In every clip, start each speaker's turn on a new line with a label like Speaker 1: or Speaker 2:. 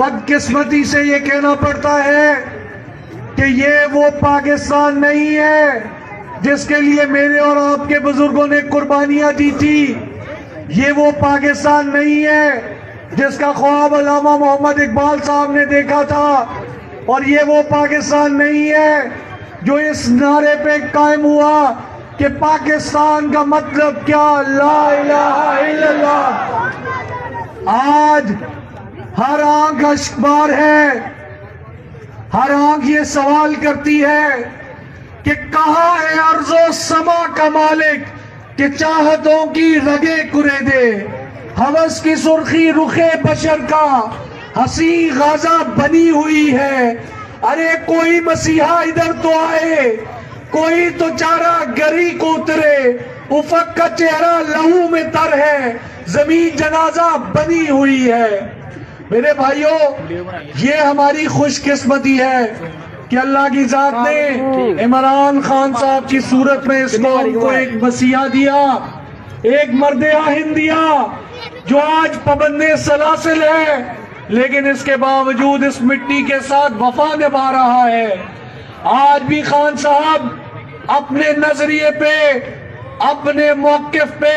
Speaker 1: بدقسمتی سے یہ کہنا پڑتا ہے کہ یہ وہ پاکستان نہیں ہے جس کے لیے میرے اور آپ کے بزرگوں نے قربانیاں دی تھی. یہ وہ پاکستان نہیں ہے جس کا خواب علامہ محمد اقبال صاحب نے دیکھا تھا. اور یہ وہ پاکستان نہیں ہے جو اس نعرے پہ قائم ہوا کہ پاکستان کا مطلب کیا، لا الہ الا اللہ. آج ہر آنکھ اشکبار ہے، ہر آنکھ یہ سوال کرتی ہے کہ کہاں ہے ارض و سما کا مالک کہ چاہتوں کی رگے کرے دے. ہوس کی سرخی رخ بشر کا ہنسی غازہ بنی ہوئی ہے. ارے کوئی مسیحا ادھر تو آئے، کوئی تو چارہ گری کو اترے. افق کا چہرہ لہو میں تر ہے، زمین جنازہ بنی ہوئی ہے. میرے بھائیوں، یہ ہماری خوش قسمتی ہے کہ اللہ کی ذات نے عمران خان صاحب کی صورت میں اس قوم کو ایک مسیحا دیا، ایک مرد آہن دیا جو آج پابند سلاسل ہے، لیکن اس کے باوجود اس مٹی کے ساتھ وفا نبھا رہا ہے. آج بھی خان صاحب اپنے نظریے پہ، اپنے موقف پہ،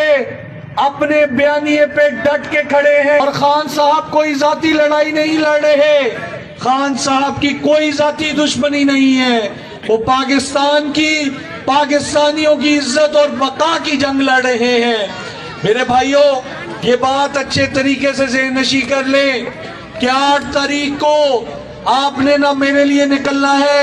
Speaker 1: اپنے بیانیے پہ ڈٹ کے کھڑے ہیں. اور خان صاحب کوئی ذاتی لڑائی نہیں لڑ رہے، خان صاحب کی کوئی ذاتی دشمنی نہیں ہے. وہ پاکستان کی، پاکستانیوں کی عزت اور بقا کی جنگ لڑ رہے ہیں. میرے بھائیوں، یہ بات اچھے طریقے سے ذہن نشی کر لیں کہ 8 تاریخ کو آپ نے نہ میرے لیے نکلنا ہے،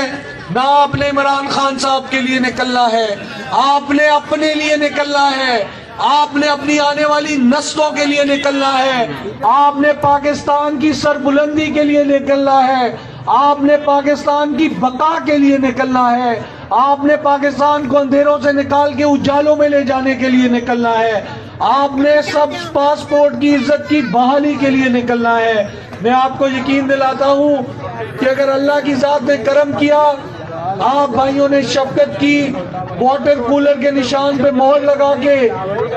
Speaker 1: نہ آپ نے عمران خان صاحب کے لیے نکلنا ہے. آپ نے اپنے لیے نکلنا ہے، آپ نے اپنی آنے والی نسلوں کے لیے نکلنا ہے، آپ نے پاکستان کی سربلندی کے لیے نکلنا ہے، آپ نے پاکستان کی بقا کے لیے نکلنا ہے، آپ نے پاکستان کو اندھیروں سے نکال کے اجالوں میں لے جانے کے لیے نکلنا ہے، آپ نے سب پاسپورٹ کی عزت کی بحالی کے لیے نکلنا ہے. میں آپ کو یقین دلاتا ہوں کہ اگر اللہ کی ذات نے کرم کیا، آپ بھائیوں نے شفقت کی، واٹر کولر کے نشان پہ مہر لگا کے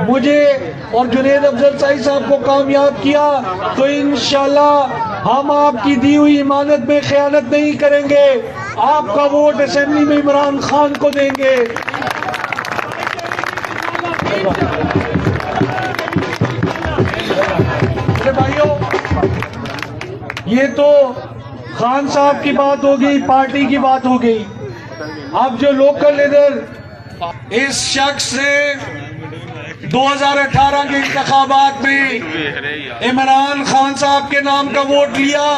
Speaker 1: مجھے اور جنید افضل سائی صاحب کو کامیاب کیا، تو انشاءاللہ ہم آپ کی دی ہوئی امانت میں خیانت نہیں کریں گے. آپ کا ووٹ اسمبلی میں عمران خان کو دیں گے. بھائیوں، یہ تو خان صاحب کی بات ہو گئی، پارٹی کی بات ہو گئی. اب جو لوکل لیڈر، اس شخص نے 2018 کے انتخابات میں عمران خان صاحب کے نام کا ووٹ لیا،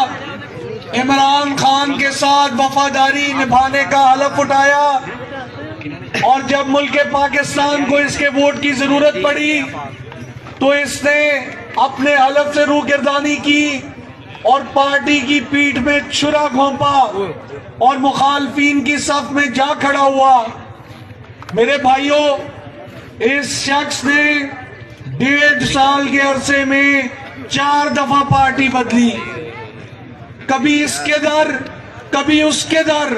Speaker 1: عمران خان کے ساتھ وفاداری نبھانے کا حلف اٹھایا، اور جب ملک پاکستان کو اس کے ووٹ کی ضرورت پڑی تو اس نے اپنے حلف سے روگردانی کی اور پارٹی کی پیٹھ میں چھرا گھونپا اور مخالفین کی صف میں جا کھڑا ہوا. میرے بھائیوں، اس شخص نے 1.5 سال کے عرصے میں 4 دفعہ پارٹی بدلی، کبھی اس کے در، کبھی اس کے در،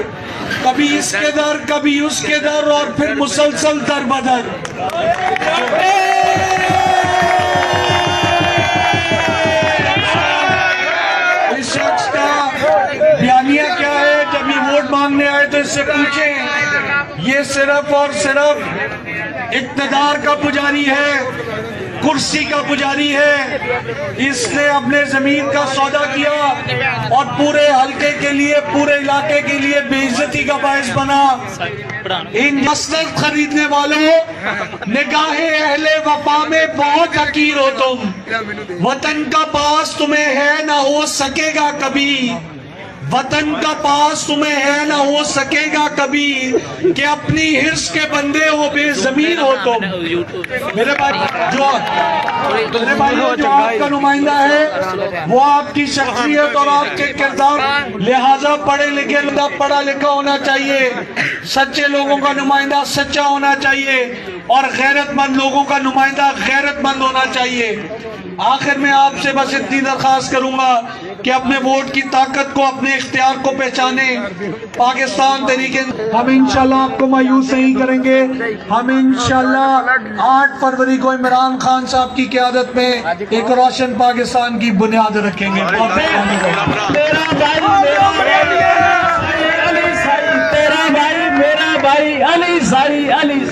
Speaker 1: کبھی اس کے در، کبھی اس کے در، اور پھر مسلسل در بدر. اس شخص کا بیانیہ کیا ہے؟ جب یہ ووٹ مانگنے آئے تو اس سے پوچھیں، یہ صرف اور صرف اقتدار کا پجاری ہے، کرسی کا پجاری ہے. اس نے اپنے زمین کا سودا کیا اور پورے حلقے کے لیے، پورے علاقے کے لیے بے عزتی کا باعث بنا. ان مسلط خریدنے والوں، نگاہ اہل وفا میں بہت حقیر ہو تم. وطن کا پاس تمہیں ہے نہ ہو سکے گا کبھی، وطن کا پاس تمہیں ہے نہ ہو سکے گا کبھی، کہ اپنی حرص کے بندے ہو بے زمین ہو تم. میرے بھائی جو آپ کا نمائندہ ہے وہ آپ کی شخصیت اور آپ کے کردار، لہٰذا پڑھے لکھے پڑھا لکھا ہونا چاہیے، سچے لوگوں کا نمائندہ سچا ہونا چاہیے. اور غیرت مند لوگوں کا نمائندہ غیرت مند ہونا چاہیے. آخر میں آپ سے بس اتنی درخواست کروں گا کہ اپنے ووٹ کی طاقت کو، اپنے اختیار کو پہچانیں. پاکستان تحریک ہم انشاءاللہ آپ کو مایوس نہیں کریں گے. ہم انشاءاللہ 8 فروری کو عمران خان صاحب کی قیادت میں ایک روشن پاکستان کی بنیاد رکھیں گے.
Speaker 2: میرا بھائی علی ساری علی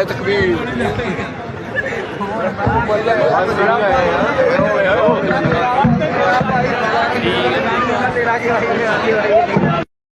Speaker 3: تکبیر.